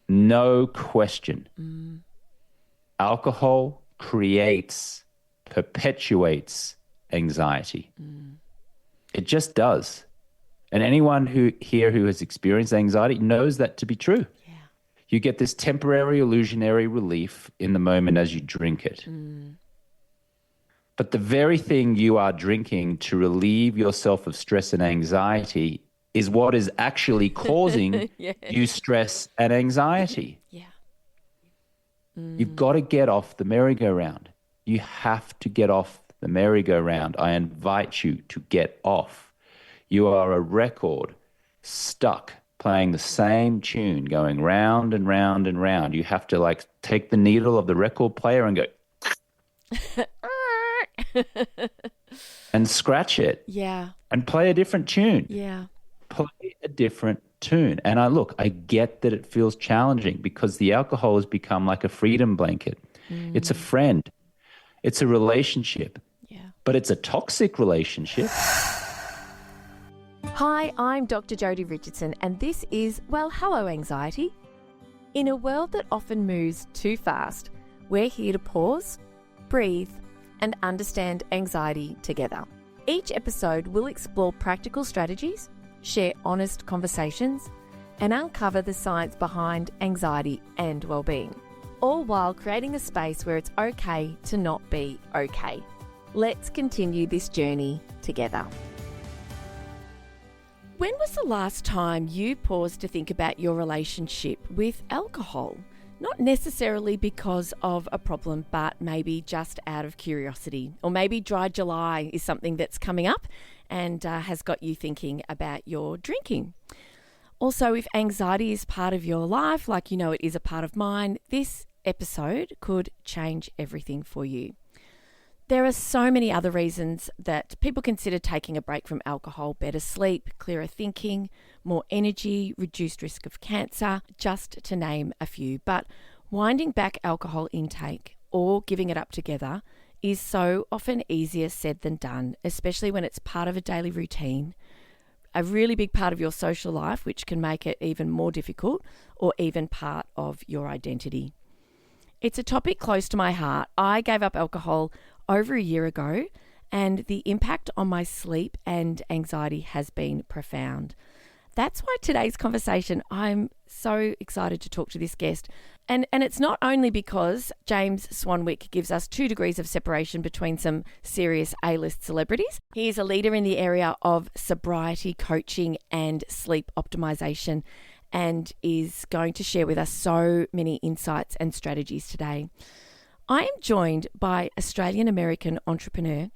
No question. Alcohol perpetuates anxiety. It just does. And anyone who has experienced anxiety knows that to be true. Yeah. You get this temporary illusionary relief in the moment as you drink it. But the very thing you are drinking to relieve yourself of stress and anxiety is what is actually causing you stress and anxiety. Yeah. You've got to get off the merry-go-round. You have to get off the merry-go-round. I invite you to get off. You are a record stuck playing the same tune, going round and round and round. You have to like take the needle of the record player and go and scratch it. Yeah. And play a different tune. Yeah. Play a different tune. And I get that it feels challenging because the alcohol has become like a freedom blanket. It's a friend. It's a relationship. Yeah. But it's a toxic relationship. Hi, I'm Dr. Jodi Richardson, and this is Well, Hello Anxiety. In a world that often moves too fast, we're here to pause, breathe, and understand anxiety together. Each episode will explore practical strategies, share honest conversations, and uncover the science behind anxiety and well-being, all while creating a space where it's okay to not be okay. Let's continue this journey together. When was the last time you paused to think about your relationship with alcohol? Not necessarily because of a problem, but maybe just out of curiosity. Or maybe Dry July is something that's coming up and has got you thinking about your drinking. Also, if anxiety is part of your life, like you know it is a part of mine, this episode could change everything for you. There are so many other reasons that people consider taking a break from alcohol: better sleep, clearer thinking, more energy, reduced risk of cancer, just to name a few. But winding back alcohol intake or giving it up together is so often easier said than done, especially when it's part of a daily routine, a really big part of your social life, which can make it even more difficult, or even part of your identity. It's a topic close to my heart. I gave up alcohol over a year ago, and the impact on my sleep and anxiety has been profound. That's why today's conversation, I'm so excited to talk to this guest. And it's not only because James Swanwick gives us 2 degrees of separation between some serious A-list celebrities. He is a leader in the area of sobriety coaching and sleep optimization, and is going to share with us so many insights and strategies today. I am joined by Australian-American entrepreneur.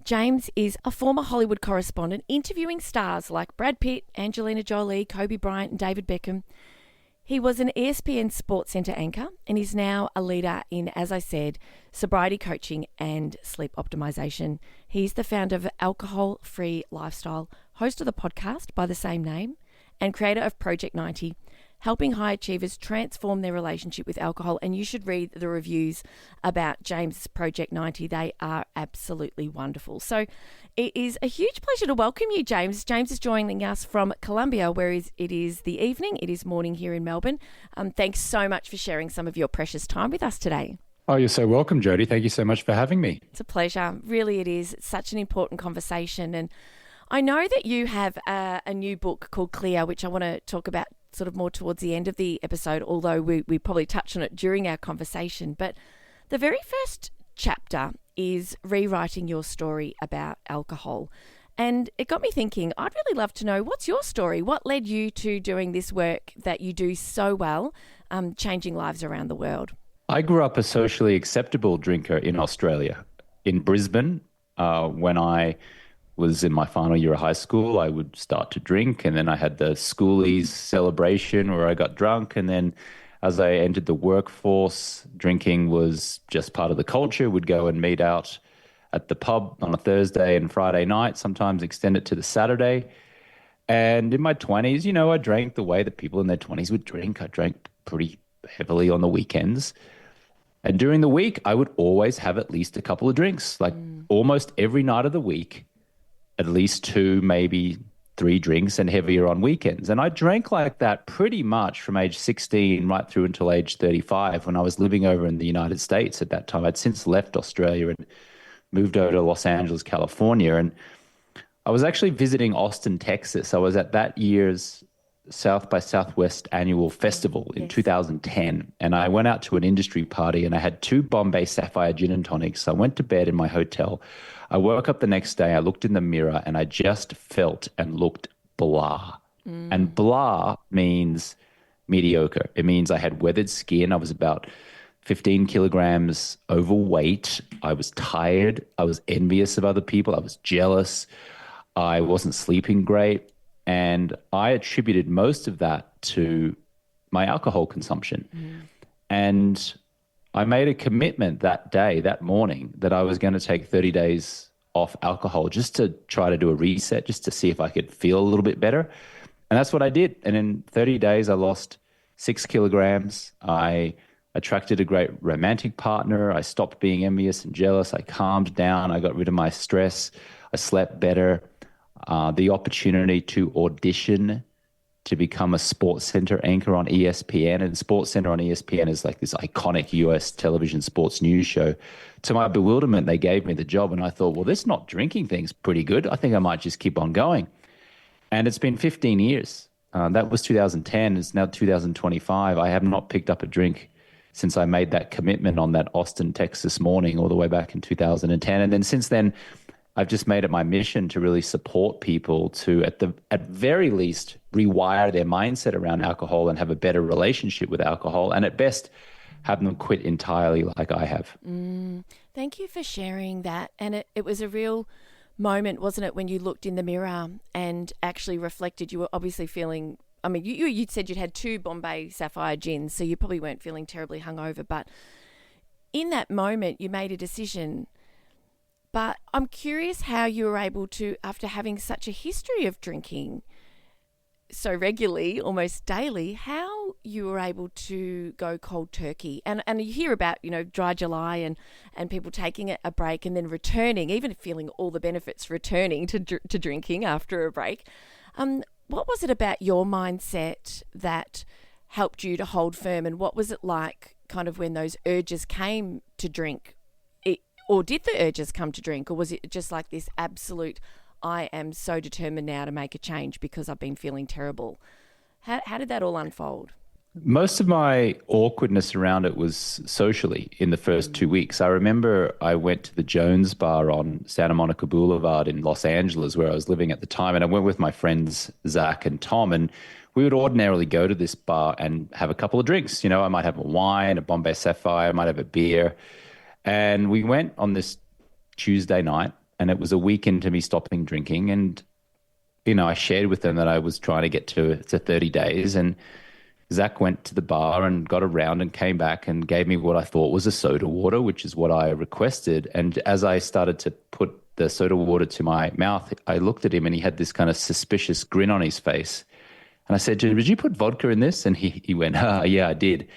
James is a former Hollywood correspondent, interviewing stars like Brad Pitt, Angelina Jolie, Kobe Bryant, and David Beckham. He was an ESPN Sports Centre anchor and is now a leader in, as I said, sobriety coaching and sleep optimization. He's the founder of Alcohol Free Lifestyle, host of the podcast by the same name, and creator of Project 90, helping high achievers transform their relationship with alcohol. And you should read the reviews about James' Project 90. They are absolutely wonderful. So it is a huge pleasure to welcome you, James. James is joining us from Colombia, where it is the evening. It is morning here in Melbourne. Thanks so much for sharing some of your precious time with us today. Oh, you're so welcome, Jodi. Thank you so much for having me. It's a pleasure. Really, it is. It's such an important conversation. And I know that you have a new book called Clear, which I want to talk about sort of more towards the end of the episode, although we probably touched on it during our conversation. But the very first chapter is rewriting your story about alcohol. And it got me thinking, I'd really love to know, what's your story? What led you to doing this work that you do so well, changing lives around the world? I grew up a socially acceptable drinker in Australia. In Brisbane, when I was in my final year of high school, I would start to drink, and then I had the schoolies celebration where I got drunk, and then as I entered the workforce, drinking was just part of the culture. We'd go and meet out at the pub on a Thursday and Friday night, sometimes extend it to the Saturday. And in my 20s, I drank the way that people in their 20s would drink. I drank pretty heavily on the weekends. And during the week, I would always have at least a couple of drinks, like almost every night of the week. At least 2, maybe 3 drinks and heavier on weekends. And I drank like that pretty much from age 16 right through until age 35 when I was living over in the United States at that time. I'd since left Australia and moved over to Los Angeles, California. And I was actually visiting Austin, Texas. I was at that year's South by Southwest annual festival in 2010. And I went out to an industry party and I had 2 Bombay Sapphire gin and tonics. I went to bed in my hotel. I woke up the next day, I looked in the mirror and I just felt and looked blah. And blah means mediocre. It means I had weathered skin. I was about 15 kilograms overweight. I was tired. I was envious of other people. I was jealous. I wasn't sleeping great. And I attributed most of that to my alcohol consumption. And I made a commitment that day, that morning, that I was going to take 30 days off alcohol just to try to do a reset, just to see if I could feel a little bit better. And that's what I did. And in 30 days, I lost 6 kilograms. I attracted a great romantic partner. I stopped being envious and jealous. I calmed down. I got rid of my stress. I slept better. The opportunity to audition to become a Sports Center anchor on ESPN. And Sports Center on ESPN is like this iconic US television sports news show. To my bewilderment, they gave me the job. And I thought, well, this not drinking thing's pretty good. I think I might just keep on going. And it's been 15 years. That was 2010. It's now 2025. I have not picked up a drink since I made that commitment on that Austin, Texas morning all the way back in 2010. And then since then, I've just made it my mission to really support people to, at very least, rewire their mindset around alcohol and have a better relationship with alcohol, and at best, have them quit entirely like I have. Thank you for sharing that. And it was a real moment, wasn't it, when you looked in the mirror and actually reflected? You were obviously feeling, I mean, you said you'd had 2 Bombay Sapphire gins, so you probably weren't feeling terribly hungover, but in that moment, you made a decision. But I'm curious how you were able to, after having such a history of drinking so regularly, almost daily, how you were able to go cold turkey. And you hear about, dry July and people taking a break and then returning, even feeling all the benefits returning to drinking after a break. What was it about your mindset that helped you to hold firm, and what was it like kind of when those urges came to drink? Or did the urges come to drink, or was it just like this absolute, I am so determined now to make a change because I've been feeling terrible? How did that all unfold? Most of my awkwardness around it was socially in the first 2 weeks. I remember I went to the Jones Bar on Santa Monica Boulevard in Los Angeles, where I was living at the time, and I went with my friends Zach and Tom, and we would ordinarily go to this bar and have a couple of drinks. I might have a wine, a Bombay Sapphire, I might have a beer. And we went on this Tuesday night, and it was a week into me stopping drinking. And, I shared with them that I was trying to get to 30 days. And Zach went to the bar and got a round and came back and gave me what I thought was a soda water, which is what I requested. And as I started to put the soda water to my mouth, I looked at him and he had this kind of suspicious grin on his face. And I said, did you put vodka in this? And he went, yeah, I did.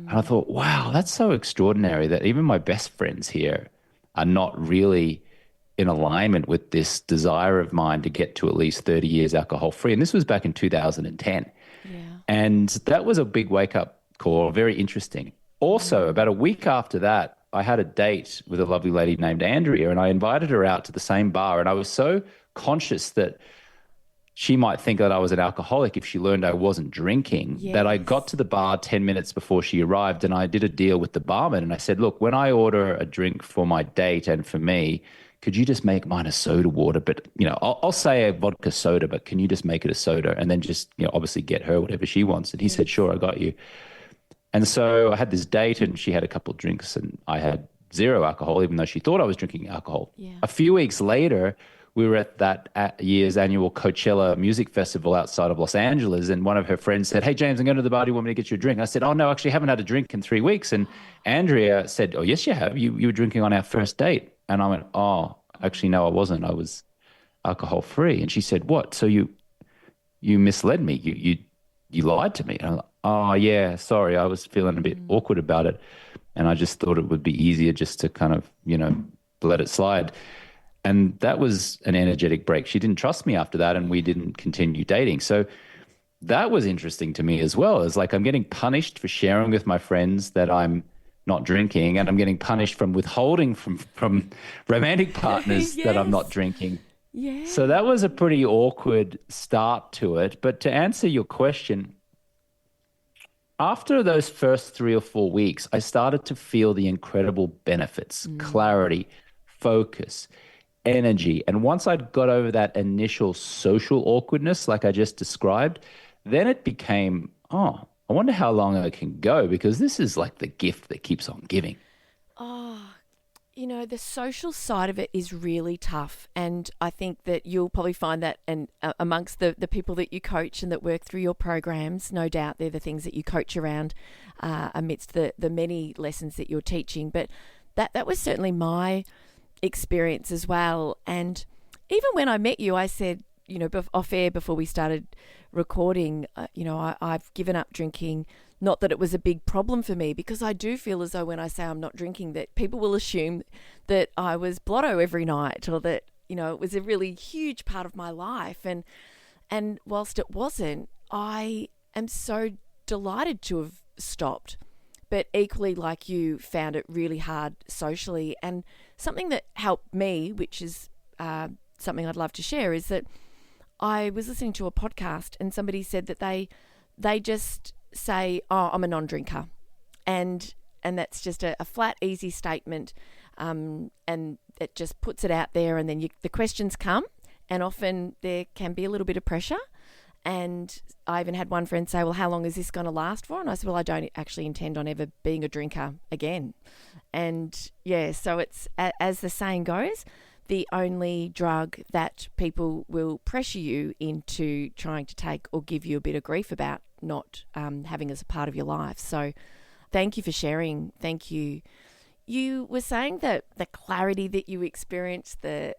And I thought, wow, that's so extraordinary that even my best friends here are not really in alignment with this desire of mine to get to at least 30 years alcohol free. And this was back in 2010. Yeah. And that was a big wake up call, very interesting. Also, about a week after that, I had a date with a lovely lady named Andrea, and I invited her out to the same bar. And I was so conscious that she might think that I was an alcoholic if she learned I wasn't drinking, that I got to the bar 10 minutes before she arrived, and I did a deal with the barman. And I said, look, when I order a drink for my date and for me, could you just make mine a soda water? But, I'll say a vodka soda, but can you just make it a soda? And then just, obviously get her whatever she wants. And he said, sure, I got you. And so I had this date, and she had a couple of drinks, and I had 0 alcohol, even though she thought I was drinking alcohol. Yeah. A few weeks later, we were at that year's annual Coachella music festival outside of Los Angeles, and one of her friends said, hey, James, I'm going to the bar. Do you want me to get you a drink? I said, oh, no, actually, I haven't had a drink in 3 weeks. And Andrea said, oh, yes, you have. You were drinking on our first date. And I went, oh, actually, no, I wasn't. I was alcohol free. And she said, what? So you misled me. You lied to me. And I'm like, oh, yeah, sorry. I was feeling a bit awkward about it. And I just thought it would be easier just to kind of, let it slide. And that was an energetic break. She didn't trust me after that, and we didn't continue dating. So that was interesting to me as well. It's like I'm getting punished for sharing with my friends that I'm not drinking, and I'm getting punished from withholding from romantic partners that I'm not Yes. drinking. So Yeah. that was a pretty awkward start to it. But to answer your question, after those first 3 or 4 weeks, I started to feel the incredible benefits, Mm. clarity, focus, energy. And once I'd got over that initial social awkwardness, like I just described, then it became, oh, I wonder how long I can go because this is like the gift that keeps on giving. Oh, the social side of it is really tough. And I think that you'll probably find that and amongst the people that you coach and that work through your programs, no doubt they're the things that you coach around amidst the many lessons that you're teaching. But that was certainly my experience as well. And even when I met you, I said, off air before we started recording, I've given up drinking. Not that it was a big problem for me, because I do feel as though when I say I'm not drinking, that people will assume that I was blotto every night, or that it was a really huge part of my life. And whilst it wasn't, I am so delighted to have stopped. But equally, like you, found it really hard socially. And something that helped me, which is something I'd love to share, is that I was listening to a podcast and somebody said that they just say, "Oh, I'm a non-drinker," and that's just a flat, easy statement, and it just puts it out there. And then the questions come, and often there can be a little bit of pressure. And I even had one friend say, "Well, how long is this going to last for?" And I said, "Well, I don't actually intend on ever being a drinker again." And yeah, so it's as the saying goes, the only drug that people will pressure you into trying to take or give you a bit of grief about not having as a part of your life. So thank you for sharing. Thank you. You were saying that the clarity that you experienced, the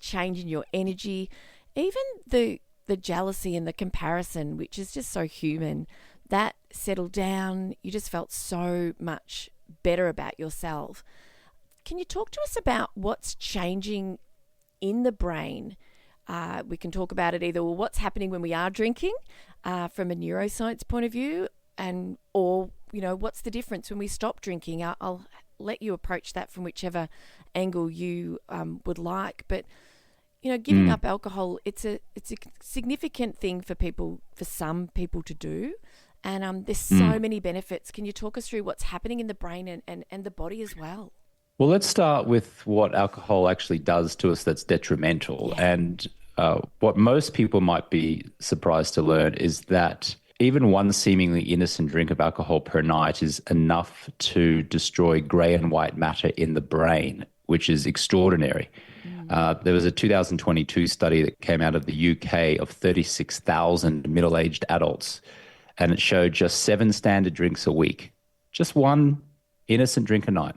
change in your energy, even the jealousy and the comparison, which is just so human, that settled down. You just felt so much better about yourself. Can you talk to us about what's changing in the brain? We can talk about it either what's happening when we are drinking from a neuroscience point of view, or what's the difference when we stop drinking. I'll let you approach that from whichever angle you would like. But giving Mm, up alcohol, it's a significant thing for some people to do. And there's so mm. many benefits. Can you talk us through what's happening in the brain and the body as well? Well, let's start with what alcohol actually does to us that's detrimental. Yeah. And what most people might be surprised to learn is that even one seemingly innocent drink of alcohol per night is enough to destroy gray and white matter in the brain, which is extraordinary. Mm. There was a 2022 study that came out of the UK of 36,000 middle-aged adults, and it showed just 7 standard drinks a week, just one innocent drink a night,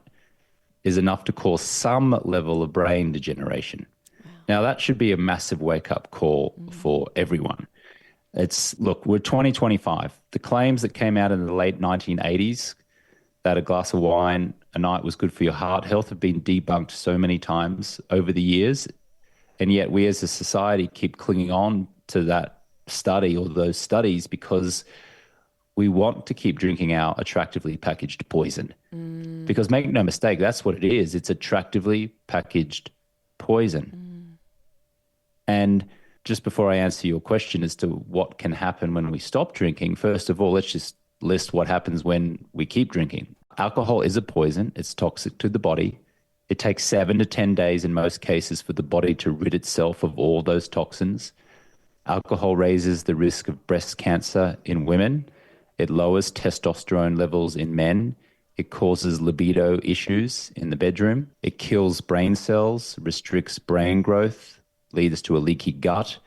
is enough to cause some level of brain degeneration. Wow. Now, that should be a massive wake up call Mm. for everyone. Look, we're 2025. The claims that came out in the late 1980s that a glass of wine a night was good for your heart health have been debunked so many times over the years. And yet we as a society keep clinging on to that study or those studies because we want to keep drinking our attractively packaged poison. Mm. Because make no mistake, that's what it is. It's attractively packaged poison. Mm. And just before I answer your question as to what can happen when we stop drinking, first of all, let's just list what happens when we keep drinking. Alcohol is a poison. It's toxic to the body. It takes 7 to 10 days in most cases for the body to rid itself of all those toxins. Alcohol raises the risk of breast cancer in women. It lowers testosterone levels in men. It causes libido issues in the bedroom. It kills brain cells, restricts brain growth, leads to a leaky gut,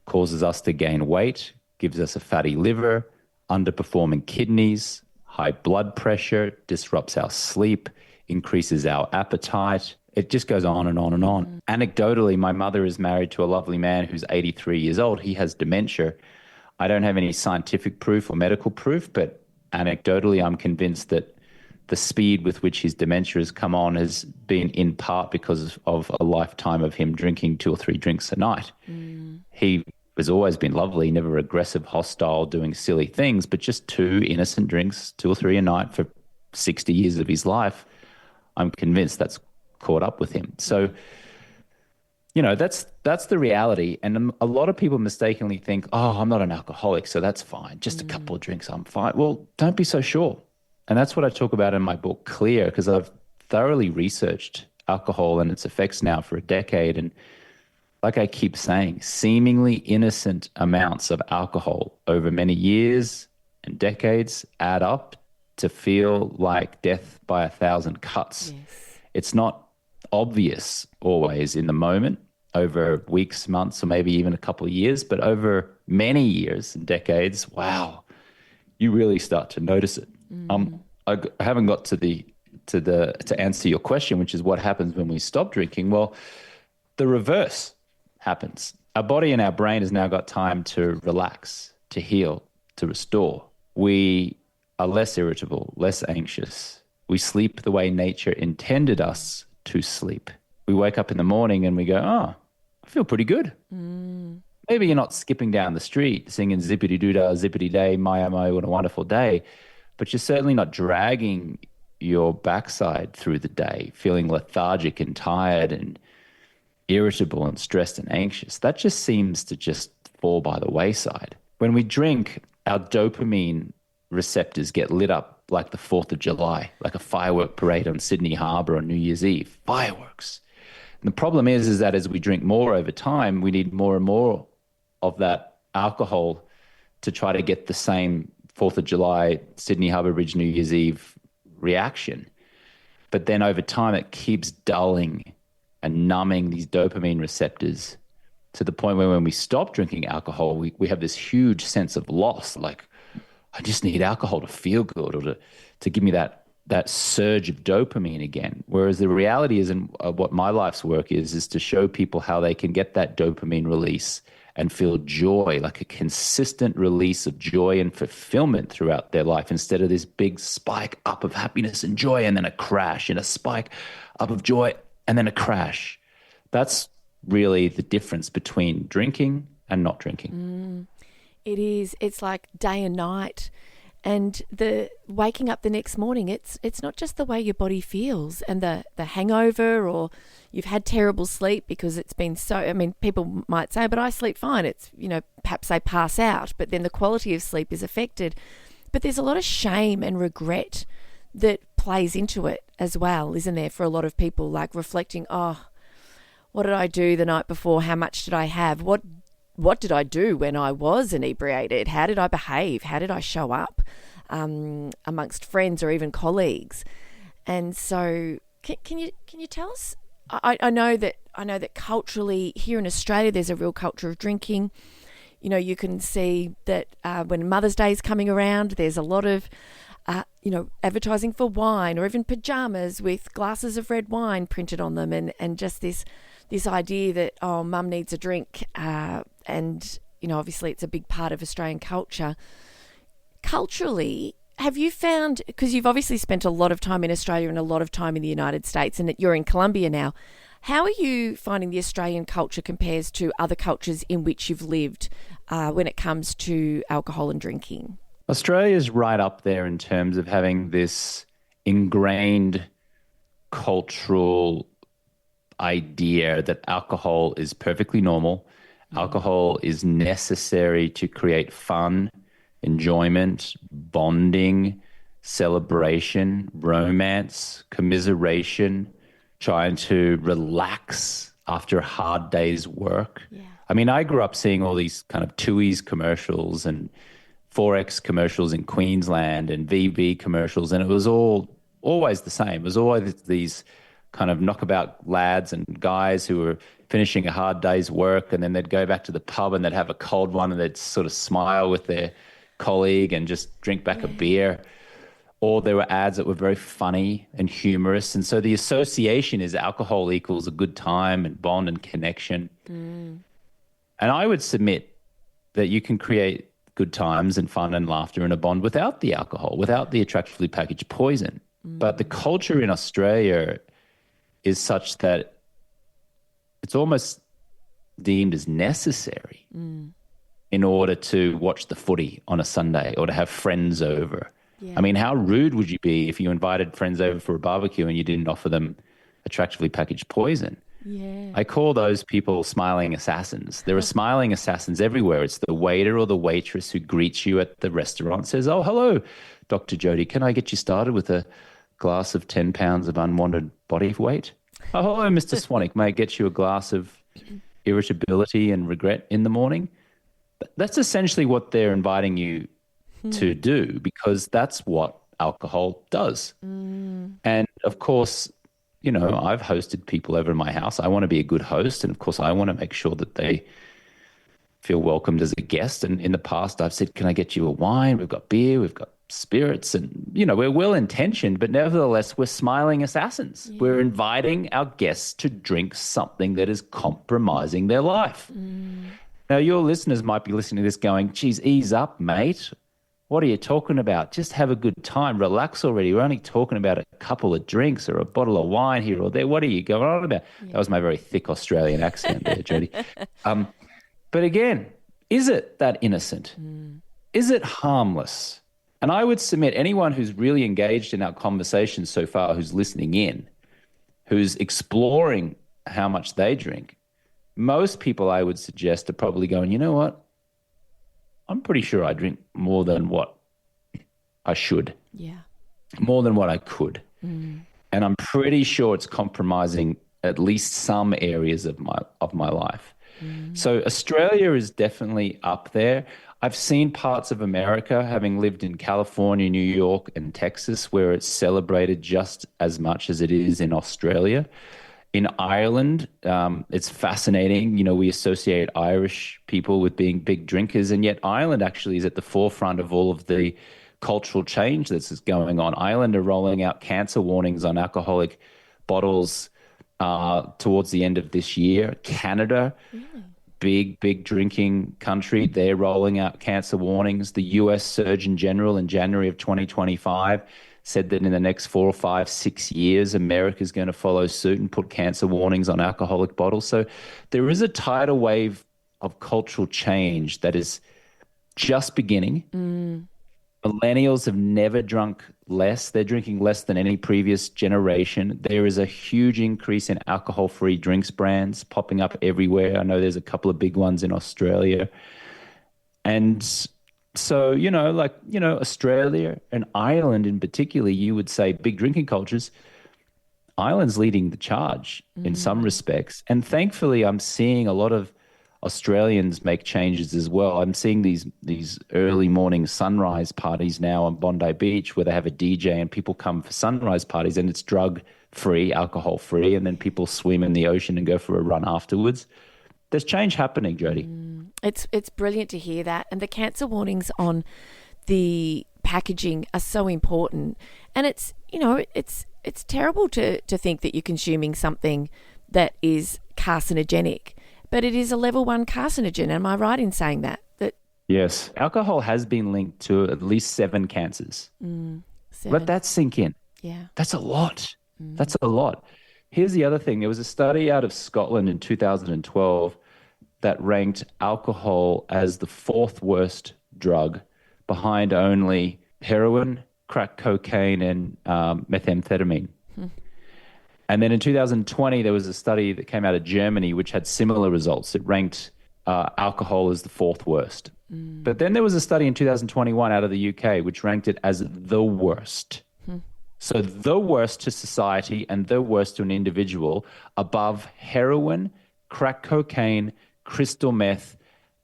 causes us to gain weight, gives us a fatty liver, underperforming kidneys, high blood pressure, disrupts our sleep, increases our appetite. It just goes on and on and on. Anecdotally, my mother is married to a lovely man who's 83 years old. He has dementia. I don't have any scientific proof or medical proof, but anecdotally, I'm convinced that the speed with which his dementia has come on has been in part because of a lifetime of him drinking 2 or 3 drinks a night. He has always been lovely, never aggressive, hostile, doing silly things, but just 2 innocent drinks, 2 or 3 a night for 60 years of his life. I'm convinced that's caught up with him. So, that's the reality. And a lot of people mistakenly think, oh, I'm not an alcoholic, so that's fine. Just a couple of drinks, I'm fine. Well, don't be so sure. And that's what I talk about in my book, Clear, because I've thoroughly researched alcohol and its effects now for a decade. And like I keep saying, seemingly innocent amounts of alcohol over many years and decades add up to feel like death by 1,000 cuts. Yes. It's not obvious always in the moment, over weeks, months, or maybe even a couple of years, but over many years and decades, wow, you really start to notice it. I haven't got to answer your question, which is what happens when we stop drinking. Well, the reverse happens. Our body and our brain has now got time to relax, to heal, to restore. We are less irritable, less anxious. We sleep the way nature intended us to sleep. We wake up in the morning and we go, oh, I feel pretty good. Maybe you're not skipping down the street singing zippity-doo-dah, zippity-day, my, what a wonderful day, but you're certainly not dragging your backside through the day, feeling lethargic and tired and irritable and stressed and anxious. That just seems to just fall by the wayside. When we drink, our dopamine receptors get lit up like the 4th of July, like a firework parade on Sydney Harbour on New Year's Eve. Fireworks. And the problem is that as we drink more over time, we need more and more of that alcohol to try to get the same 4th of July, Sydney Harbour Bridge, New Year's Eve reaction. But then over time, it keeps dulling and numbing these dopamine receptors to the point where when we stop drinking alcohol, we have this huge sense of loss. Like, I just need alcohol to feel good or to give me that surge of dopamine again. Whereas the reality is, and what my life's work is to show people how they can get that dopamine release and feel joy, like a consistent release of joy and fulfillment throughout their life, instead of this big spike up of happiness and joy and then a crash, and a spike up of joy and then a crash. That's really the difference between drinking and not drinking. It is. It's like day and night. And the waking up the next morning, it's not just the way your body feels and the hangover, or you've had terrible sleep because it's been so, I mean, people might say, but I sleep fine. It's, perhaps they pass out, but then the quality of sleep is affected. But there's a lot of shame and regret that plays into it as well, isn't there, for a lot of people, like reflecting, oh, what did I do the night before? How much did I have? What did I do when I was inebriated? How did I behave? How did I show up amongst friends or even colleagues? And so, can you tell us? I know that culturally here in Australia, there's a real culture of drinking. You can see that when Mother's Day is coming around, there's a lot of advertising for wine, or even pajamas with glasses of red wine printed on them, and just this idea that, oh, mum needs a drink, and obviously it's a big part of Australian culture. Culturally, have you found, because you've obviously spent a lot of time in Australia and a lot of time in the United States, and that you're in Colombia now, how are you finding the Australian culture compares to other cultures in which you've lived when it comes to alcohol and drinking? Australia's right up there in terms of having this ingrained cultural idea that alcohol is perfectly normal. Alcohol is necessary to create fun, enjoyment, bonding, celebration, romance, commiseration, trying to relax after a hard day's work. Yeah. I mean, I grew up seeing all these kind of TUI's commercials and Forex commercials in Queensland and VB commercials, and it was always the same. It was always these kind of knockabout lads and guys who were finishing a hard day's work, and then they'd go back to the pub and they'd have a cold one and they'd sort of smile with their colleague and just drink back a beer. Or there were ads that were very funny and humorous. And so the association is alcohol equals a good time and bond and connection. And I would submit that you can create good times and fun and laughter and a bond without the alcohol, without the attractively packaged poison. But the culture in Australia is such that it's almost deemed as necessary in order to watch the footy on a Sunday or to have friends over. Yeah. I mean, how rude would you be if you invited friends over for a barbecue and you didn't offer them attractively packaged poison? Yeah. I call those people smiling assassins. There are smiling assassins everywhere. It's the waiter or the waitress who greets you at the restaurant, says, "Oh, hello, Dr. Jodi. Can I get you started with a glass of 10 pounds of unwanted body weight? Oh, hello, Mr. Swanwick. May I get you a glass of irritability and regret in the morning?" That's essentially what they're inviting you to do, because that's what alcohol does. And of course, you know, I've hosted people over in my house. I want to be a good host. And of course, I want to make sure that they feel welcomed as a guest. And in the past, I've said, "Can I get you a wine? We've got beer, we've got spirits." And, you know, we're well intentioned, but nevertheless, we're smiling assassins. Yeah. We're inviting our guests to drink something that is compromising their life. Now, your listeners might be listening to this going, "Geez, ease up, mate. What are you talking about? Just have a good time. Relax already. We're only talking about a couple of drinks or a bottle of wine here or there. What are you going on about?" Yeah. That was my very thick Australian accent there, Jodi. But again, is it that innocent? Is it harmless? And I would submit anyone who's really engaged in our conversation so far, who's listening in, who's exploring how much they drink, most people I would suggest are probably going, "You know what? I'm pretty sure I drink more than what I should. Yeah. More than what I could. And I'm pretty sure it's compromising at least some areas of my life." So Australia is definitely up there. I've seen parts of America, having lived in California, New York, and Texas, where it's celebrated just as much as it is in Australia. In Ireland, it's fascinating. You know, we associate Irish people with being big drinkers, and yet Ireland actually is at the forefront of all of the cultural change that's going on. Ireland are rolling out cancer warnings on alcoholic bottles towards the end of this year. Canada, big drinking country, they're rolling out cancer warnings. The US Surgeon General in January of 2025 said that in the next 4 or 5, 6 years, America's going to follow suit and put cancer warnings on alcoholic bottles. So there is a tidal wave of cultural change that is just beginning. Millennials have never drunk less. They're drinking less than any previous generation. There is a huge increase in alcohol-free drinks brands popping up everywhere. I know there's a couple of big ones in Australia. And so, you know, like, you know, Australia and Ireland in particular, you would say big drinking cultures, Ireland's leading the charge in some respects. And thankfully, I'm seeing a lot of Australians make changes as well. I'm seeing these early morning sunrise parties now on Bondi Beach where they have a DJ and people come for sunrise parties and it's drug-free, alcohol-free, and then people swim in the ocean and go for a run afterwards. There's change happening, Jodi. It's brilliant to hear that. And the cancer warnings on the packaging are so important. And it's, you know, it's terrible to think that you're consuming something that is carcinogenic, but it is a level 1 carcinogen. Am I right in saying that? Yes. Alcohol has been linked to at least 7 cancers. 7. Let that sink in. Yeah. That's a lot. That's a lot. Here's the other thing. There was a study out of Scotland in 2012 that ranked alcohol as the 4th worst drug behind only heroin, crack cocaine, and methamphetamine. And then in 2020, there was a study that came out of Germany which had similar results. It ranked alcohol as the 4th worst. But then there was a study in 2021 out of the UK which ranked it as the worst. So the worst to society and the worst to an individual, above heroin, crack cocaine, crystal meth,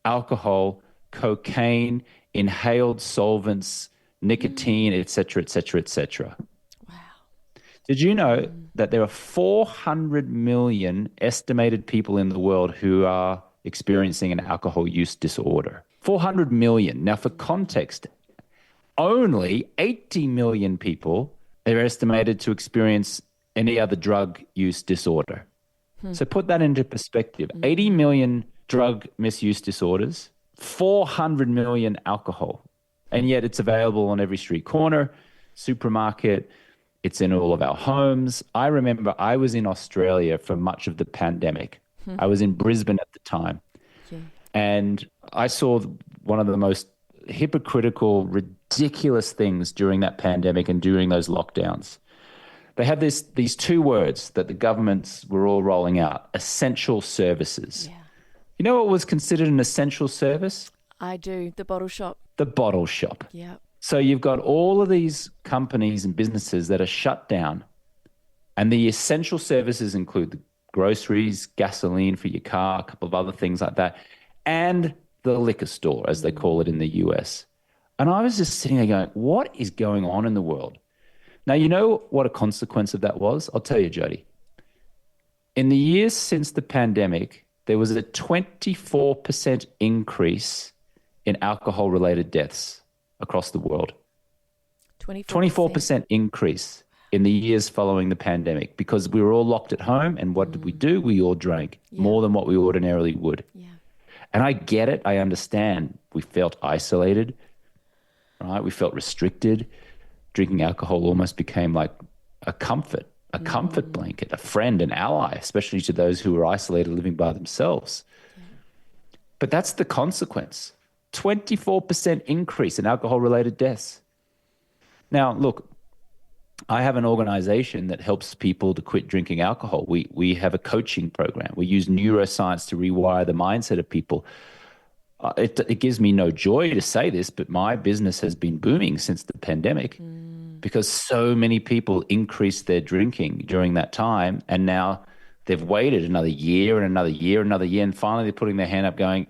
alcohol, cocaine, inhaled solvents, nicotine, et cetera, et cetera, et cetera. Wow. Did you know that there are 400 million estimated people in the world who are experiencing an alcohol use disorder? 400 million. Now, for context, only 80 million people are estimated to experience any other drug use disorder. So put that into perspective. 80 million drug misuse disorders, 400 million alcohol, and yet it's available on every street corner, supermarket, It's in all of our homes. I remember I was in Australia for much of the pandemic. I was in Brisbane at the time, Yeah. and I saw one of the most hypocritical, ridiculous things during that pandemic and during those lockdowns. They had these two words that the governments were all rolling out: essential services. Yeah. You know what was considered an essential service? I do. The bottle shop. The bottle shop. Yeah. So you've got all of these companies and businesses that are shut down, and the essential services include the groceries, gasoline for your car, a couple of other things like that, and the liquor store, as they call it in the US. And I was just sitting there going, what is going on in the world? Now, you know what a consequence of that was? I'll tell you, Jodi. In the years since the pandemic, there was a 24% increase in alcohol-related deaths across the world. 24% increase in the years following the pandemic, because we were all locked at home. And what did we do? We all drank more than what we ordinarily would. Yeah. And I get it. I understand. We felt isolated, right? We felt restricted. Drinking alcohol almost became like a comfort blanket, a friend, an ally, especially to those who were isolated, living by themselves. Yeah. But that's the consequence. 24% increase in alcohol-related deaths. Now, look, I have an organization that helps people to quit drinking alcohol. We have a coaching program. We use neuroscience to rewire the mindset of people. It gives me no joy to say this, but my business has been booming since the pandemic because so many people increased their drinking during that time, and now they've waited another year and another year, and finally they're putting their hand up going,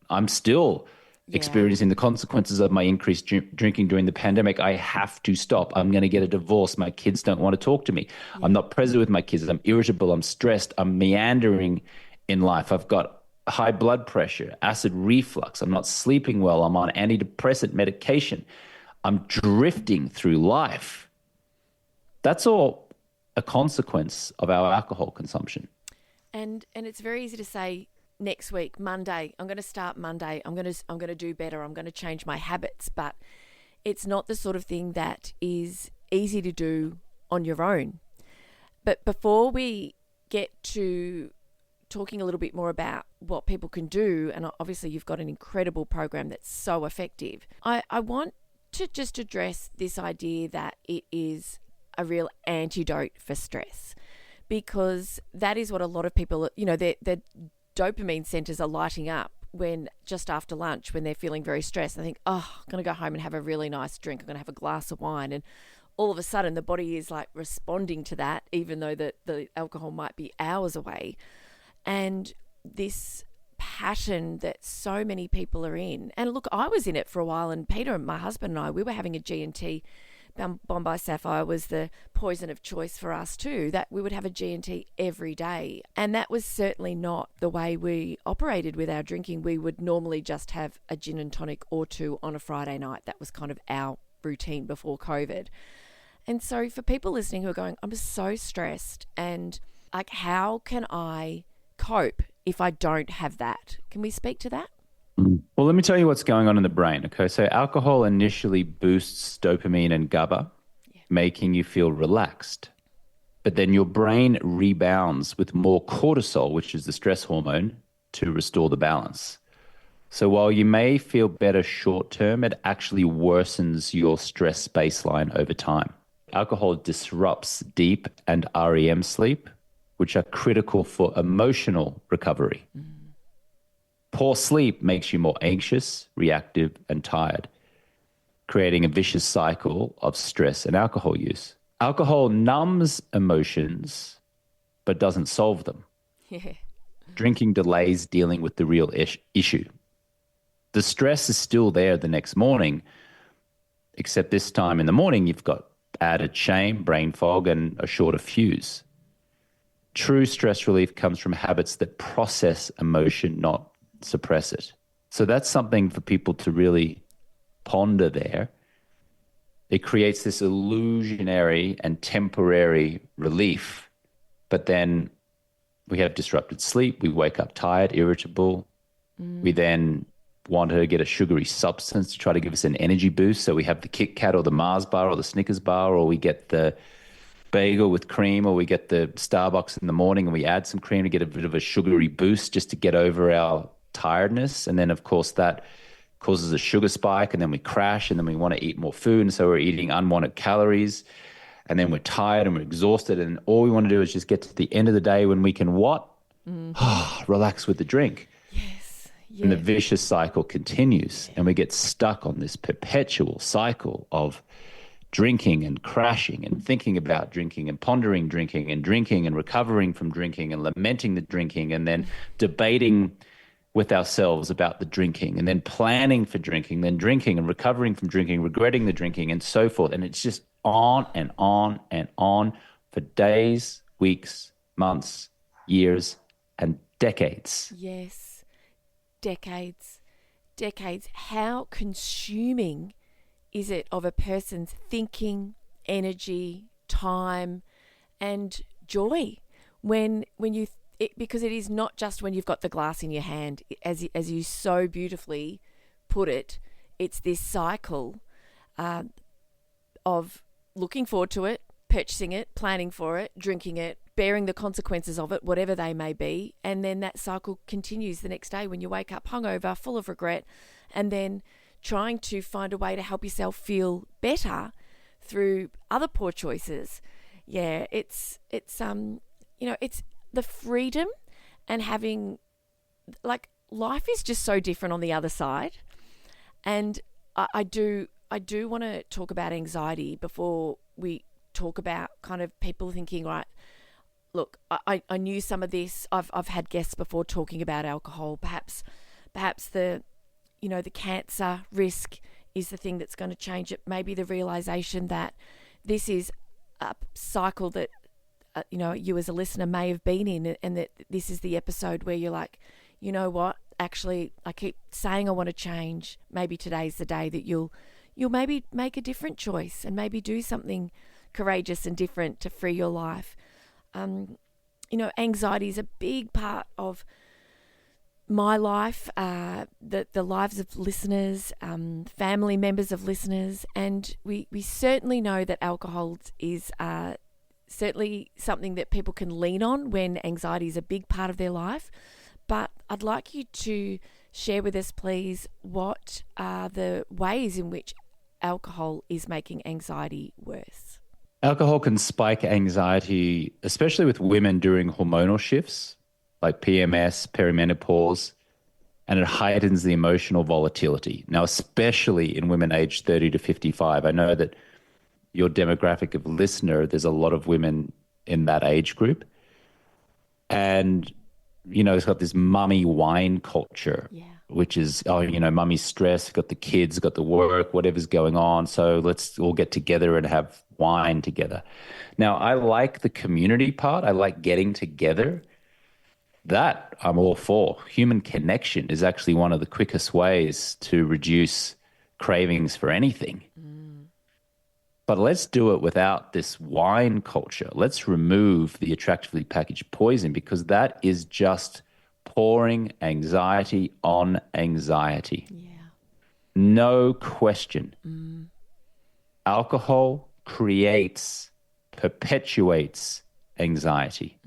I'm still experiencing the consequences of my increased drinking during the pandemic. I have to stop. I'm going to get a divorce. My kids don't want to talk to me. I'm not present with my kids. I'm irritable. I'm stressed. I'm meandering in life. I've got high blood pressure, acid reflux. I'm not sleeping well. I'm on antidepressant medication. I'm drifting through life. That's all a consequence of our alcohol consumption. And it's very easy to say, next week, Monday, I'm going to start Monday. I'm going to do better. I'm going to change my habits. But it's not the sort of thing that is easy to do on your own. But before we get to talking a little bit more about what people can do, and obviously you've got an incredible program that's so effective, I want to just address this idea that it is a real antidote for stress, because that is what a lot of people, their dopamine centers are lighting up when just after lunch, when they're feeling very stressed. I think, I'm going to go home and have a really nice drink. I'm going to have a glass of wine. And all of a sudden the body is like responding to that, even though the alcohol might be hours away. And this pattern that so many people are in. And look, I was in it for a while, and Peter and my husband and I, we were having a G&T. Bombay Sapphire was the poison of choice for us too, that we would have a G&T every day. And that was certainly not the way we operated with our drinking. We would normally just have a gin and tonic or two on a Friday night. That was kind of our routine before COVID. And so for people listening who are going, I'm so stressed, and like, how can I cope if I don't have that? Can we speak to that? Well, let me tell you what's going on in the brain. Okay, so alcohol initially boosts dopamine and GABA, making you feel relaxed. But then your brain rebounds with more cortisol, which is the stress hormone, to restore the balance. So while you may feel better short term, it actually worsens your stress baseline over time. Alcohol disrupts deep and REM sleep, which are critical for emotional recovery. Poor sleep makes you more anxious, reactive, and tired, creating a vicious cycle of stress and alcohol use. Alcohol numbs emotions, but doesn't solve them. Yeah. Drinking delays dealing with the real issue. The stress is still there the next morning, except this time in the morning you've got added shame, brain fog, and a shorter fuse. True stress relief comes from habits that process emotion, not suppress it. So that's something for people to really ponder there. It creates this illusionary and temporary relief, but then we have disrupted sleep. We wake up tired, irritable. We then want to get a sugary substance to try to give us an energy boost. So we have the Kit Kat or the Mars bar or the Snickers bar, or we get the bagel with cream, or we get the Starbucks in the morning and we add some cream to get a bit of a sugary boost just to get over our tiredness. And then, of course, that causes a sugar spike, and then we crash, and then we want to eat more food. And so we're eating unwanted calories, and then we're tired and we're exhausted. And all we want to do is just get to the end of the day when we can what? Relax with the drink. Yes. Yeah. And the vicious cycle continues, and we get stuck on this perpetual cycle of drinking and crashing and thinking about drinking and pondering drinking and recovering from drinking and lamenting the drinking, and then debating with ourselves about the drinking, and then planning for drinking, then drinking and recovering from drinking, regretting the drinking, and so forth. And it's just on and on and on for days, weeks, months, years, and decades. Yes, decades. How consuming is it of a person's thinking, energy, time, and joy because it is not just when you've got the glass in your hand, as you so beautifully put it. It's this cycle of looking forward to it, purchasing it, planning for it, drinking it, bearing the consequences of it, whatever they may be, and then that cycle continues the next day when you wake up hungover, full of regret, and then trying to find a way to help yourself feel better through other poor choices. Yeah, it's the freedom and having, like, life is just so different on the other side. And I do want to talk about anxiety before we talk about kind of people thinking, right, look, I knew some of this. I've had guests before talking about alcohol. Perhaps the cancer risk is the thing that's going to change it. Maybe the realization that this is a cycle that you as a listener may have been in, and that this is the episode where you're like, you know what, actually, I keep saying I want to change. Maybe today's the day that you'll maybe make a different choice and maybe do something courageous and different to free your life. Anxiety is a big part of my life, the lives of listeners, family members of listeners, and we certainly know that alcohol is certainly something that people can lean on when anxiety is a big part of their life. But I'd like you to share with us, please, what are the ways in which alcohol is making anxiety worse? Alcohol can spike anxiety, especially with women during hormonal shifts like PMS, perimenopause, and it heightens the emotional volatility. Now, especially in women aged 30 to 55. I know that your demographic of listener, there's a lot of women in that age group. And, it's got this mummy wine culture, which is, mummy's stressed, got the kids, got the work, whatever's going on. So let's all get together and have wine together. Now, I like the community part. I like getting together. That I'm all for. Human connection is actually one of the quickest ways to reduce cravings for anything. But let's do it without this wine culture. Let's remove the attractively packaged poison, because that is just pouring anxiety on anxiety. Yeah. No question. Alcohol perpetuates anxiety.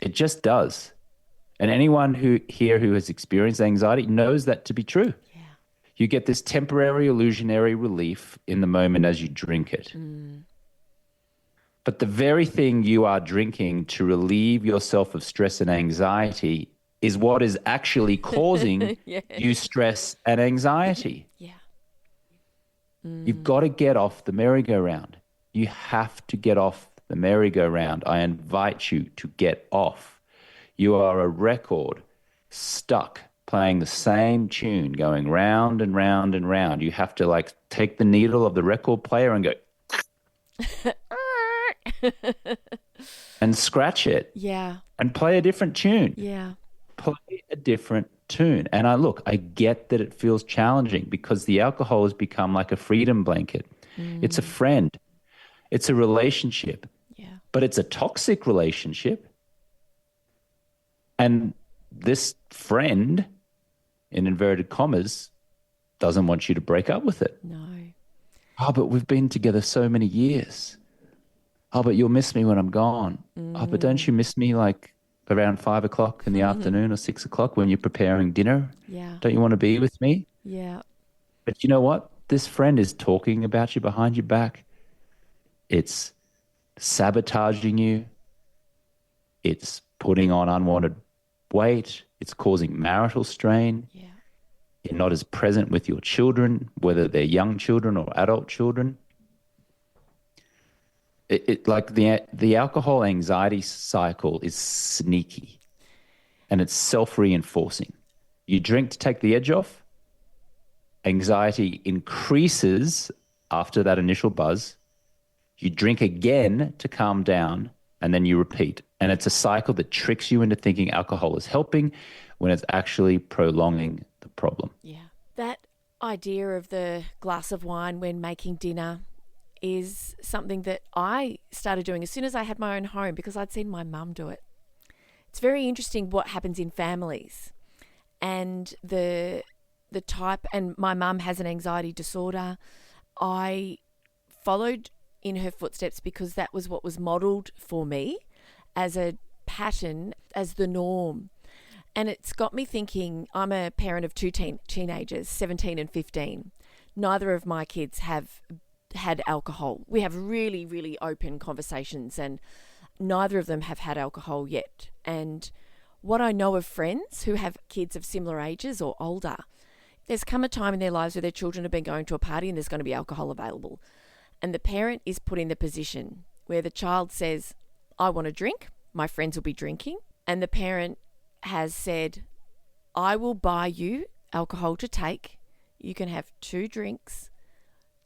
It just does. And anyone who has experienced anxiety knows that to be true. Yeah. You get this temporary illusionary relief in the moment as you drink it. But the very thing you are drinking to relieve yourself of stress and anxiety is what is actually causing you stress and anxiety. Yeah. You've got to get off the merry-go-round. You have to get off the merry-go-round. I invite you to get off. You are a record stuck playing the same tune, going round and round and round. You have to take the needle of the record player and go and scratch it. Yeah. And play a different tune. Yeah. Play a different tune. And I get that it feels challenging because the alcohol has become like a freedom blanket. It's a friend. It's a relationship. Yeah. But it's a toxic relationship. And this friend in inverted commas, doesn't want you to break up with it. No. Oh, but we've been together so many years. Oh, but you'll miss me when I'm gone. Oh, but don't you miss me like around 5 o'clock in the afternoon or 6 o'clock when you're preparing dinner? Yeah. Don't you want to be with me? Yeah. But you know what? This friend is talking about you behind your back. It's sabotaging you. It's putting on unwanted weight. It's causing marital strain. Yeah. You're not as present with your children, whether they're young children or adult children. Like the alcohol anxiety cycle is sneaky and it's self-reinforcing. You drink to take the edge off. Anxiety increases after that initial buzz. You drink again to calm down, and then you repeat. And it's a cycle that tricks you into thinking alcohol is helping when it's actually prolonging the problem. Yeah. That idea of the glass of wine when making dinner is something that I started doing as soon as I had my own home because I'd seen my mum do it. It's very interesting what happens in families and the type, and my mum has an anxiety disorder. I followed in her footsteps because that was what was modelled for me as a pattern, as the norm. And it's got me thinking, I'm a parent of two teenagers, 17 and 15. Neither of my kids have had alcohol. We have really, really open conversations, and neither of them have had alcohol yet. And what I know of friends who have kids of similar ages or older, there's come a time in their lives where their children have been going to a party and there's going to be alcohol available. And the parent is put in the position where the child says, I want to drink, my friends will be drinking. And the parent has said, I will buy you alcohol to take. You can have 2 drinks.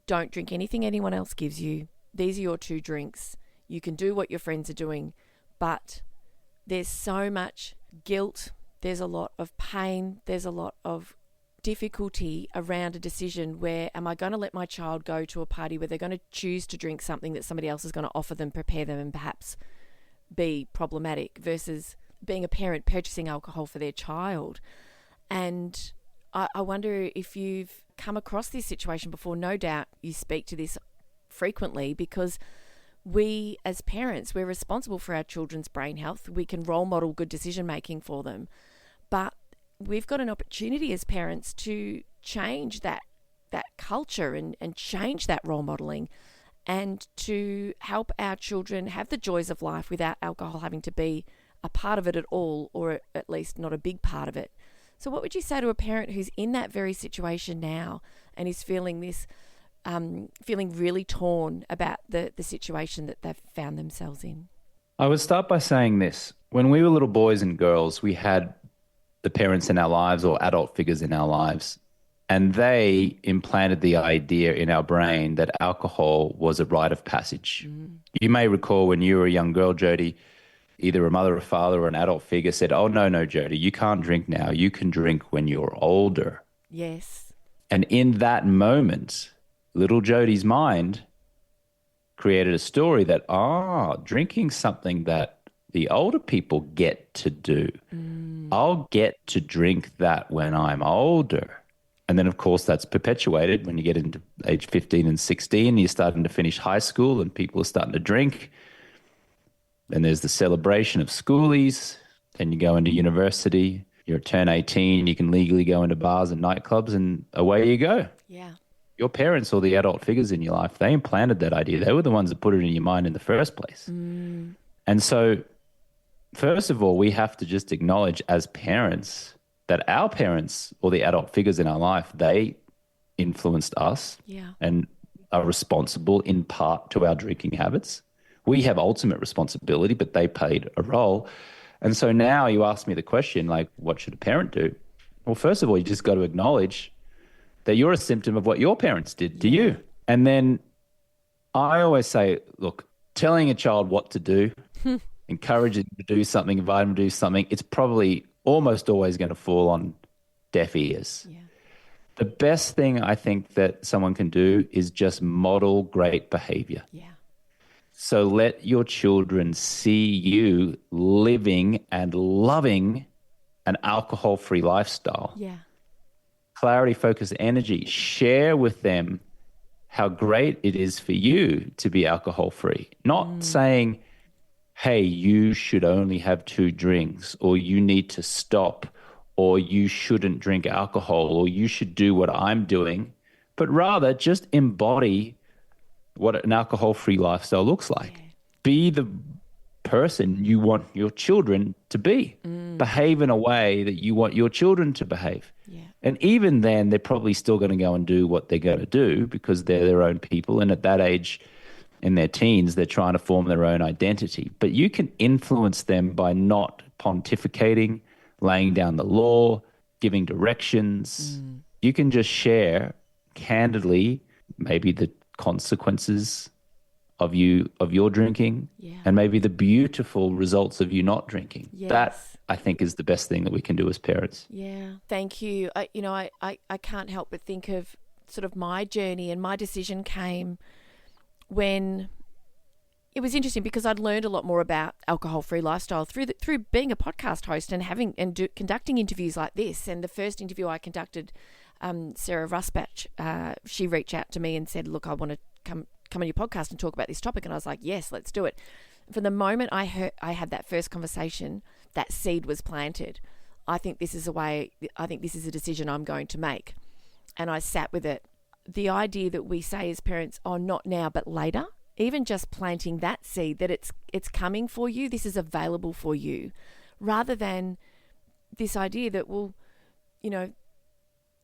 Don't drink anything anyone else gives you. These are your 2 drinks. You can do what your friends are doing. But there's so much guilt. There's a lot of pain. There's a lot of difficulty around a decision where, am I going to let my child go to a party where they're going to choose to drink something that somebody else is going to offer them, prepare them, and perhaps be problematic, versus being a parent purchasing alcohol for their child. And I wonder if you've come across this situation before. No doubt you speak to this frequently because we as parents, we're responsible for our children's brain health. We can role model good decision making for them. But we've got an opportunity as parents to change that culture and change that role modelling, and to help our children have the joys of life without alcohol having to be a part of it at all, or at least not a big part of it. So what would you say to a parent who's in that very situation now and is feeling this, feeling really torn about the situation that they've found themselves in? I would start by saying this. When we were little boys and girls, we had the parents in our lives or adult figures in our lives, and they implanted the idea in our brain that alcohol was a rite of passage. You may recall when you were a young girl, Jodi, either a mother or father or an adult figure said, oh, no, Jodi, you can't drink now. You can drink when you're older. Yes. And in that moment, little Jodi's mind created a story that, drinking's something that the older people get to do. I'll get to drink that when I'm older. And then, of course, that's perpetuated when you get into age 15 and 16. You're starting to finish high school and people are starting to drink. Then there's the celebration of schoolies. Then you go into university. You turn 18. You can legally go into bars and nightclubs, and away you go. Yeah. Your parents or the adult figures in your life, they implanted that idea. They were the ones that put it in your mind in the first place. And so, first of all, we have to just acknowledge as parents that our parents or the adult figures in our life, they influenced us and are responsible in part to our drinking habits. We have ultimate responsibility, but they played a role. And so now you ask me the question, like, what should a parent do? Well, first of all, you just got to acknowledge that you're a symptom of what your parents did to you. And then I always say, look, telling a child what to do, encouraging them to do something, inviting them to do something, it's probably almost always going to fall on deaf ears. Yeah. The best thing I think that someone can do is just model great behavior. Yeah. So let your children see you living and loving an alcohol-free lifestyle. Yeah. clarity, focus, energy. Share with them how great it is for you to be alcohol free. Not saying, hey, you should only have 2 drinks, or you need to stop, or you shouldn't drink alcohol, or you should do what I'm doing, but rather just embody what an alcohol-free lifestyle looks like. Yeah. Be the person you want your children to be. Behave in a way that you want your children to behave. Yeah. And even then, they're probably still going to go and do what they're going to do because they're their own people. And at that age, in their teens, they're trying to form their own identity. But you can influence them by not pontificating, laying down the law, giving directions. You can just share candidly maybe the consequences of your drinking, and maybe the beautiful results of you not drinking. Yes. That, I think, is the best thing that we can do as parents. Yeah, thank you. I can't help but think of sort of my journey, and my decision came when it was interesting because I'd learned a lot more about alcohol-free lifestyle through being a podcast host and conducting interviews like this. And the first interview I conducted, Sarah Rusbach, she reached out to me and said, "Look, I want to come on your podcast and talk about this topic." And I was like, "Yes, let's do it." From the moment I had that first conversation, that seed was planted. I think this is a decision I'm going to make. And I sat with it. The idea that we say as parents, "Oh, not now, but later," even just planting that seed, that it's coming for you, this is available for you, rather than this idea that, well,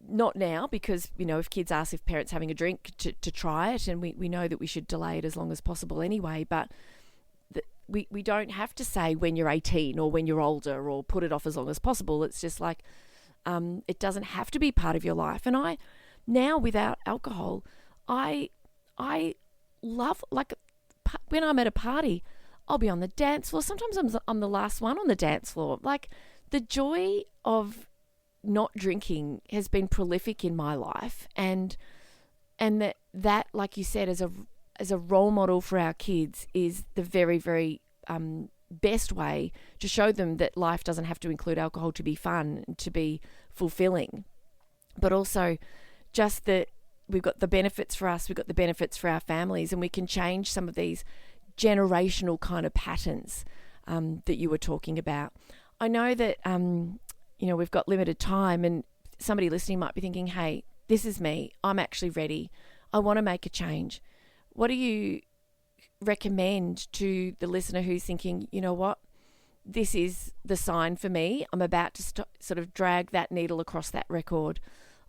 not now, because, if kids ask if parents having a drink to try it, and we know that we should delay it as long as possible anyway, but we don't have to say when you're 18 or when you're older or put it off as long as possible. It's just like, it doesn't have to be part of your life. And I, now without alcohol, I love, like, when I'm at a party, I'll be on the dance floor. Sometimes I'm the last one on the dance floor. Like, the joy of not drinking has been prolific in my life, and that, like you said, as a role model for our kids is the very, very best way to show them that life doesn't have to include alcohol to be fun, to be fulfilling, but also just that we've got the benefits for us, we've got the benefits for our families, and we can change some of these generational kind of patterns that you were talking about. I know that we've got limited time, and somebody listening might be thinking, "Hey, this is me. I'm actually ready. I want to make a change." What do you recommend to the listener who's thinking, "You know what? This is the sign for me. I'm about to sort of drag that needle across that record.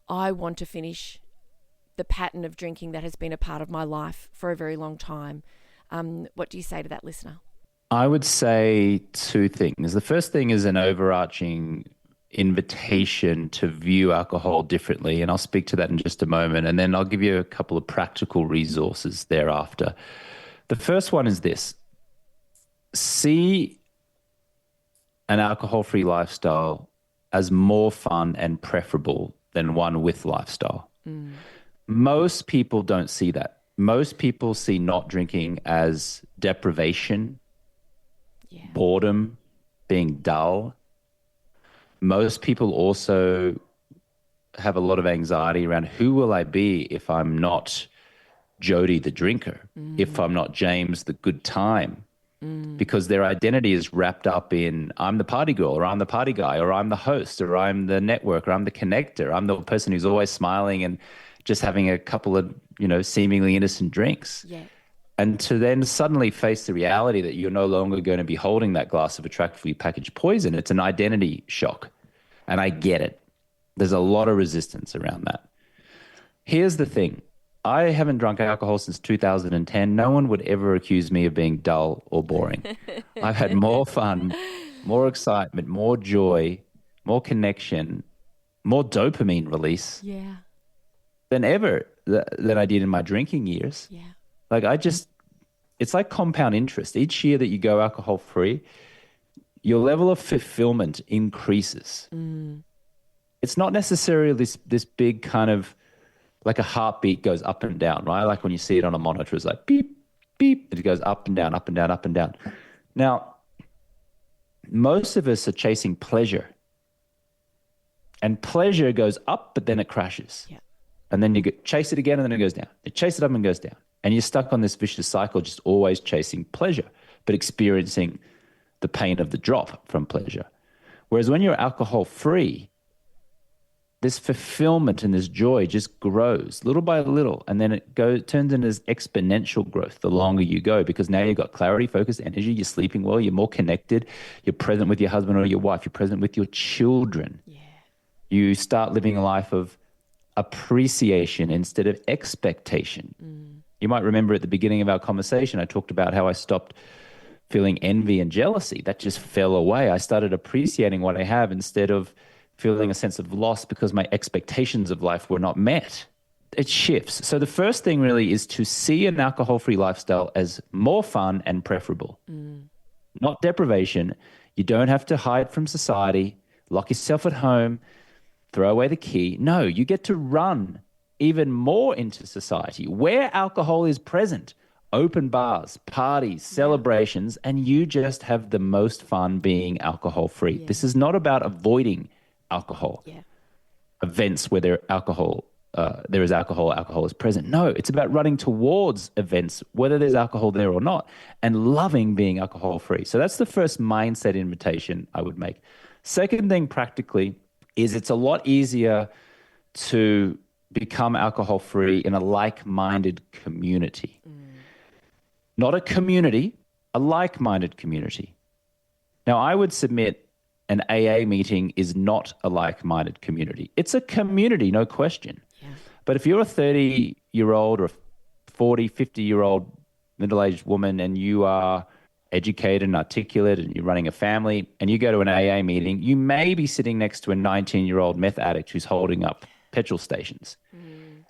I want to finish the pattern of drinking that has been a part of my life for a very long time." What do you say to that listener? I would say 2 things. The first thing is an overarching invitation to view alcohol differently, and I'll speak to that in just a moment, and then I'll give you a couple of practical resources thereafter. The first one is this: see an alcohol-free lifestyle as more fun and preferable than one with lifestyle. Most people don't see that. Most people see not drinking as deprivation, boredom, being dull. Most people also have a lot of anxiety around, who will I be if I'm not Jodi the drinker, if I'm not James the good time? Because their identity is wrapped up in, I'm the party girl, or I'm the party guy, or I'm the host, or I'm the networker, I'm the connector, I'm the person who's always smiling and just having a couple of, seemingly innocent drinks. Yeah. And to then suddenly face the reality that you're no longer going to be holding that glass of attractively packaged poison, it's an identity shock. And I get it. There's a lot of resistance around that. Here's the thing. I haven't drunk alcohol since 2010. No one would ever accuse me of being dull or boring. I've had more fun, more excitement, more joy, more connection, more dopamine release than ever that I did in my drinking years. Yeah. Like, it's like compound interest. Each year that you go alcohol free, your level of fulfillment increases. It's not necessarily this big kind of, like a heartbeat goes up and down, right? Like when you see it on a monitor, it's like beep, beep. It goes up and down, up and down, up and down. Now, most of us are chasing pleasure. And pleasure goes up, but then it crashes. Yeah. And then you chase it again, and then it goes down. You chase it up and it goes down. And you're stuck on this vicious cycle, just always chasing pleasure, but experiencing the pain of the drop from pleasure. Whereas when you're alcohol free, this fulfillment and this joy just grows little by little. And then it turns into this exponential growth the longer you go, because now you've got clarity, focus, energy, you're sleeping well, you're more connected, you're present with your husband or your wife, you're present with your children. Yeah. You start living a life of appreciation instead of expectation. You might remember at the beginning of our conversation, I talked about how I stopped feeling envy and jealousy. That just fell away. I started appreciating what I have instead of feeling a sense of loss because my expectations of life were not met. It shifts. So the first thing really is to see an alcohol-free lifestyle as more fun and preferable, not deprivation. You don't have to hide from society, lock yourself at home, throw away the key. No, you get to run even more into society where alcohol is present. Open bars, parties, celebrations, and you just have the most fun being alcohol-free. Yeah. This is not about avoiding alcohol. Yeah. Events where there is alcohol is present. No, it's about running towards events, whether there's alcohol there or not, and loving being alcohol-free. So that's the first mindset invitation I would make. Second thing practically is it's a lot easier to become alcohol-free in a like-minded community. Not a community, a like-minded community. Now, I would submit an AA meeting is not a like-minded community. It's a community, no question. Yeah. But if you're a 30-year-old or a 40, 50-year-old middle-aged woman and you are educated and articulate and you're running a family and you go to an AA meeting, you may be sitting next to a 19-year-old meth addict who's holding up petrol stations.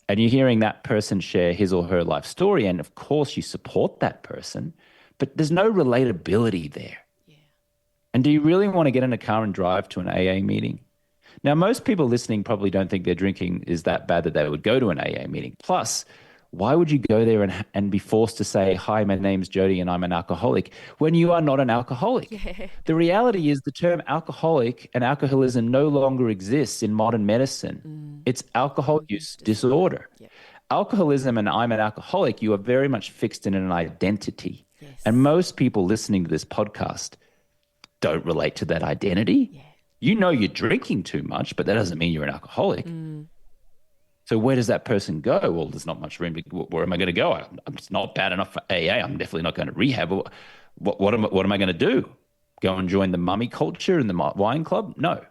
And you're hearing that person share his or her life story. And of course you support that person, but there's no relatability there. Yeah. And do you really want to get in a car and drive to an AA meeting? Now, most people listening probably don't think their drinking is that bad that they would go to an AA meeting. Plus, why would you go there and be forced to say, hi, my name's Jodi and I'm an alcoholic, when you are not an alcoholic? Yeah. The reality is the term alcoholic and alcoholism no longer exists in modern medicine. It's alcohol use disorder. Yeah. Alcoholism and I'm an alcoholic, you are very much fixed in an identity. Yes. And most people listening to this podcast don't relate to that identity. Yeah. You know you're drinking too much, but that doesn't mean you're an alcoholic. So where does that person go? Well, there's not much room. Where am I going to go? It's not bad enough for AA. I'm definitely not going to rehab. What am I going to do? Go and join the mummy culture and the wine club? No.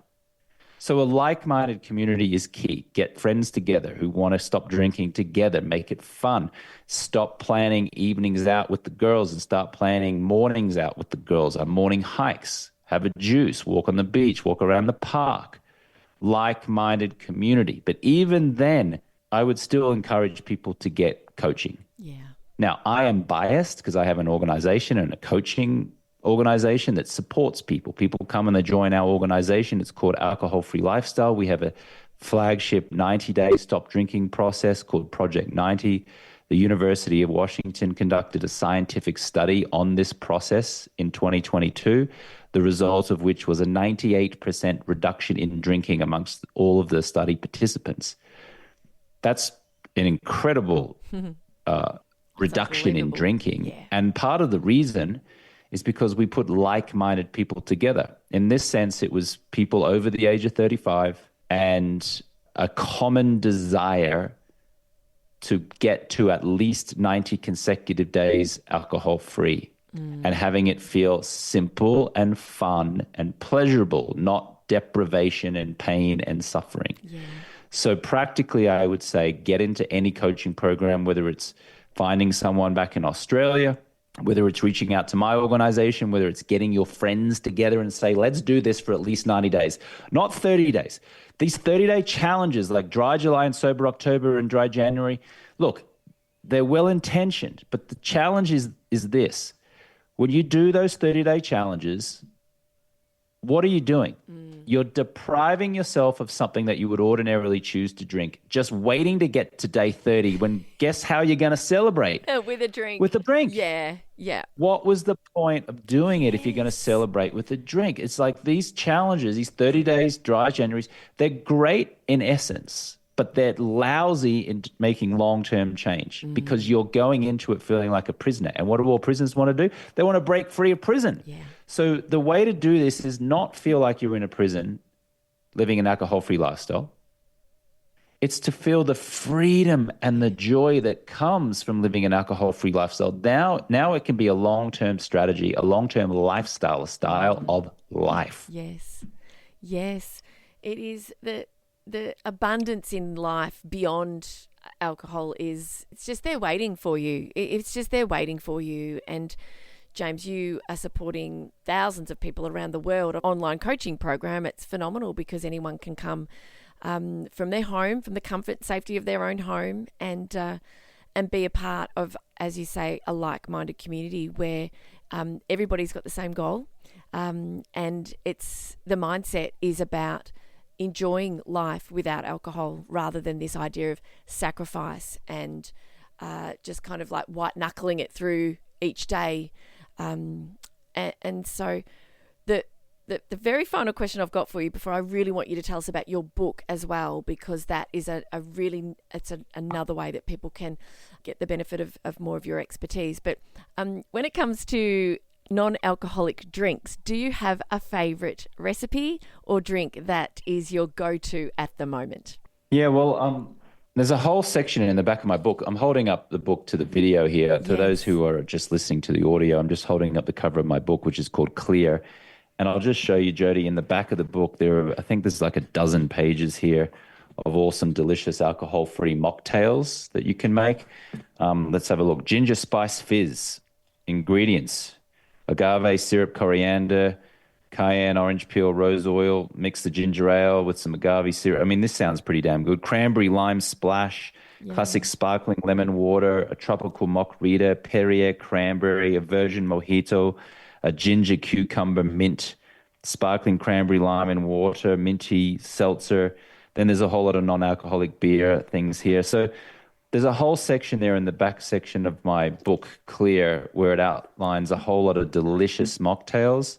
So a like-minded community is key. Get friends together who want to stop drinking together. Make it fun. Stop planning evenings out with the girls and start planning mornings out with the girls on morning hikes. Have a juice, walk on the beach, walk around the park. Like-minded community. But even then, I would still encourage people to get coaching. Yeah. Now, I am biased because I have an organization and a coaching organization that supports people. People come and they join our organization. It's called Alcohol Free Lifestyle. We have a flagship 90-day stop drinking process called Project 90. The University of Washington conducted a scientific study on this process in 2022, the result of which was a 98% reduction in drinking amongst all of the study participants. That's an incredible reduction in drinking. Yeah. And part of the reason is because we put like-minded people together. In this sense, it was people over the age of 35 and a common desire to get to at least 90 consecutive days alcohol-free and having it feel simple and fun and pleasurable, not deprivation and pain and suffering. Yeah. So practically, I would say get into any coaching program, whether it's finding someone back in Australia, whether it's reaching out to my organization, whether it's getting your friends together and say, let's do this for at least 90 days, not 30 days. These 30-day challenges like Dry July and Sober October and Dry January, look, they're well-intentioned, but the challenge is this. When you do those 30-day challenges, what are you doing? You're depriving yourself of something that you would ordinarily choose to drink, just waiting to get to day 30 when guess how you're going to celebrate? With a drink. With a drink. Yeah, yeah. What was the point of doing it if you're going to celebrate with a drink? It's like these challenges, these 30 days, dry Januaries, they're great in essence, but they're lousy in making long-term change because you're going into it feeling like a prisoner. And what do all prisoners want to do? They want to break free of prison. Yeah. So the way to do this is not feel like you're in a prison living an alcohol-free lifestyle. It's to feel the freedom and the joy that comes from living an alcohol-free lifestyle. Now it can be a long-term strategy, a long-term lifestyle, a style of life. Yes. Yes. It is the abundance in life beyond alcohol it's just there waiting for you. It's just there waiting for you. And James, you are supporting thousands of people around the world. An online coaching program. It's phenomenal because anyone can come from their home, from the comfort and safety of their own home, and be a part of, as you say, a like-minded community where everybody's got the same goal, and it's the mindset is about enjoying life without alcohol rather than this idea of sacrifice and just kind of like white-knuckling it through each day. And so the very final question I've got for you before I really want you to tell us about your book as well, because that is another way that people can get the benefit of more of your expertise. But when it comes to non-alcoholic drinks, do you have a favourite recipe or drink that is your go-to at the moment? Yeah, well, there's a whole section in the back of my book. I'm holding up the book to the video here. For those who are just listening to the audio, I'm just holding up the cover of my book, which is called Clear. And I'll just show you, Jodi, in the back of the book, I think there's like a dozen pages here of awesome, delicious alcohol-free mocktails that you can make. Let's have a look. Ginger spice fizz. Ingredients: agave syrup, coriander, cayenne, orange peel, rose oil. Mix the ginger ale with some agave syrup. I mean, this sounds pretty damn good. Cranberry lime splash, classic sparkling lemon water, a tropical mock Rita, Perrier cranberry, a virgin mojito, a ginger cucumber mint, sparkling cranberry lime and water, minty seltzer. Then there's a whole lot of non-alcoholic beer things here. So there's a whole section there in the back section of my book, Clear, where it outlines a whole lot of delicious mocktails.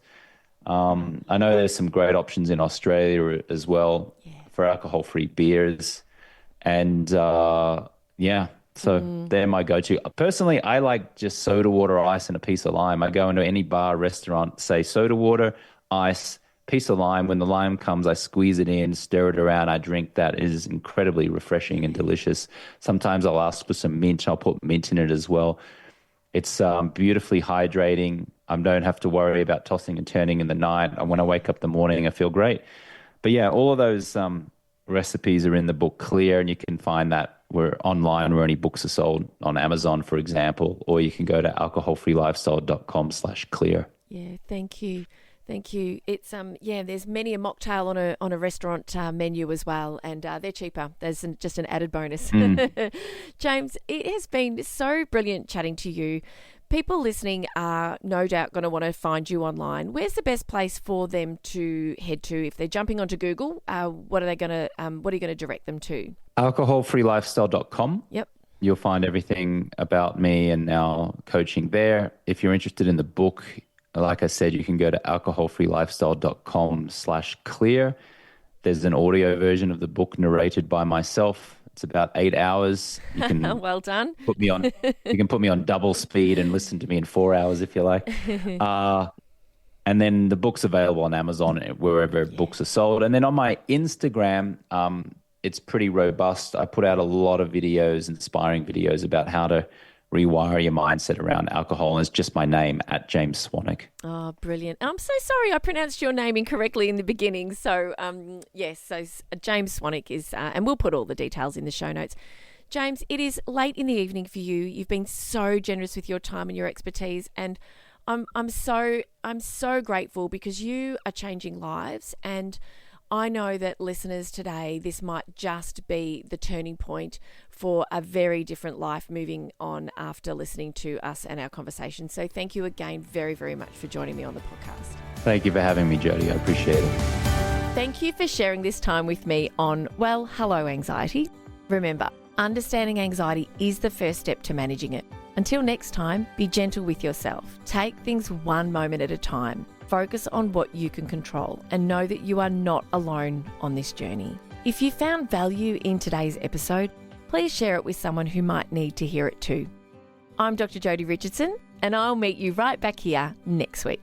I know there's some great options in Australia as well for alcohol-free beers. And so they're my go-to. Personally, I like just soda water, ice, and a piece of lime. I go into any bar, restaurant, say soda water, ice, piece of lime. When the lime comes, I squeeze it in, stir it around. I drink that. It is incredibly refreshing and delicious. Sometimes I'll ask for some mint. I'll put mint in it as well. It's beautifully hydrating. I don't have to worry about tossing and turning in the night. And when I wake up in the morning, I feel great. But yeah, all of those recipes are in the book Clear, and you can find that online where any books are sold, on Amazon, for example, or you can go to alcoholfreelifestyle.com/clear. Yeah, thank you. Thank you. It's there's many a mocktail on a restaurant menu as well, and they're cheaper. There's just an added bonus. James, it has been so brilliant chatting to you. People listening are no doubt going to want to find you online. Where's the best place for them to head to if they're jumping onto Google? What are you going to direct them to? Alcoholfreelifestyle.com. Yep. You'll find everything about me and our coaching there. If you're interested in the book, like I said, you can go to alcoholfreelifestyle.com/clear. There's an audio version of the book narrated by myself. It's about 8 hours. You can well done. You can put me on double speed and listen to me in 4 hours if you like. And then the book's available on Amazon, wherever books are sold. And then on my Instagram, it's pretty robust. I put out a lot of videos, inspiring videos about how to rewire your mindset around alcohol. And it's just my name, @James Swanwick. Oh, brilliant. I'm so sorry I pronounced your name incorrectly in the beginning. So, James Swanwick is, and we'll put all the details in the show notes. James, it is late in the evening for you. You've been so generous with your time and your expertise, and I'm so grateful because you are changing lives, and I know that listeners today, this might just be the turning point for a very different life moving on after listening to us and our conversation. So thank you again very, very much for joining me on the podcast. Thank you for having me, Jodi. I appreciate it. Thank you for sharing this time with me on, well, hello, anxiety. Remember, understanding anxiety is the first step to managing it. Until next time, be gentle with yourself. Take things one moment at a time. Focus on what you can control and know that you are not alone on this journey. If you found value in today's episode, please share it with someone who might need to hear it too. I'm Dr. Jodi Richardson, and I'll meet you right back here next week.